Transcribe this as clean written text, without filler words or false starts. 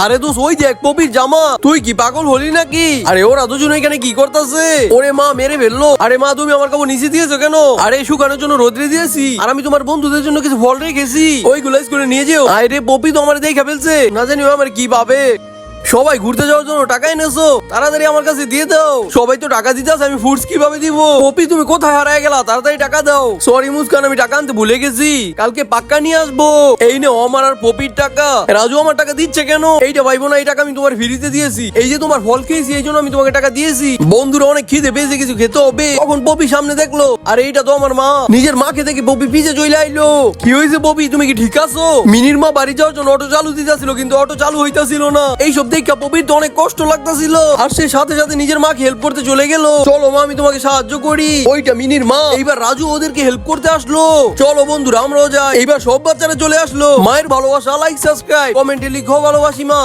আরে দোষ ওই দেখ পপির জামা, তুই কি পাগল হলি নাকি? আরে ওরা দুজন এখানে কি করতেছে? ওরে মা মেরে ফেললো। আরে মা তুমি আমার কাপড় নিচে দিয়েছো কেন? আরে শুকানোর জন্য রোদ্রে দিয়েছি, আর আমি তোমার বন্ধুদের জন্য কিছু ফল রেখেছি, ওইগুলো স্কুলে নিয়ে যেও। আরে পপি তো আমার দেখে ফেলছে, না জানি ও আমার কি পাবে। সবাই ঘুরতে যাওয়ার জন্য টাকা এনেছো, তাড়াতাড়ি আমার কাছে দিয়ে দাও। সবাই তো টাকা দিতে আছে, আমি ফুডস কিভাবে দিব? পপি তুমি কোথায় হারায় গেলা? তাড়াতাড়ি টাকা দাও। সরি মুস্কান, আমি টাকা আনতে ভুলে গেছি, কালকে পাক্কা নিয়ে আসবো। এই নে আমার আর পপির টাকা। রাজু আমার টাকা দিচ্ছে কেন? এইটা ভাইবো না, এই টাকা আমি তোমার ফ্রিতে দিয়েছি, এই যে তোমার ফল খেয়েছি এই জন্য আমি তোমাকে টাকা দিয়েছি। বন্ধুরা অনেক খিদে পেয়েছে, কিছু খেতে হবে। তখন পপি সামনে দেখলো, আর এইটা তো আমার মা। নিজের মাকে দেখে পপি পিছে চলে আইলো। কি হয়েছে পপি, তুমি কি ঠিক আছো? মিনির মা বাড়ি যাওয়ার জন্য অটো চালু দিতেছিল, কিন্তু অটো চালু হইতাছিল না। এইসব দেখে পপির তো অনেক কষ্ট লাগতেছিল, আর সে সাথে সাথে নিজের মাকে হেল্প করতে চলে গেল। চলো মা আমি তোমাকে সাহায্য করি। ওইটা মিনির মা। এইবার রাজু ওদেরকে হেল্প করতে আসলো। চলো বন্ধুরা আমরাও যাই। এইবার সব বাচ্চারা চলে আসলো। মায়ের ভালোবাসা, লাইক সাবস্ক্রাইব কমেন্টে লিখো ভালোবাসি মা।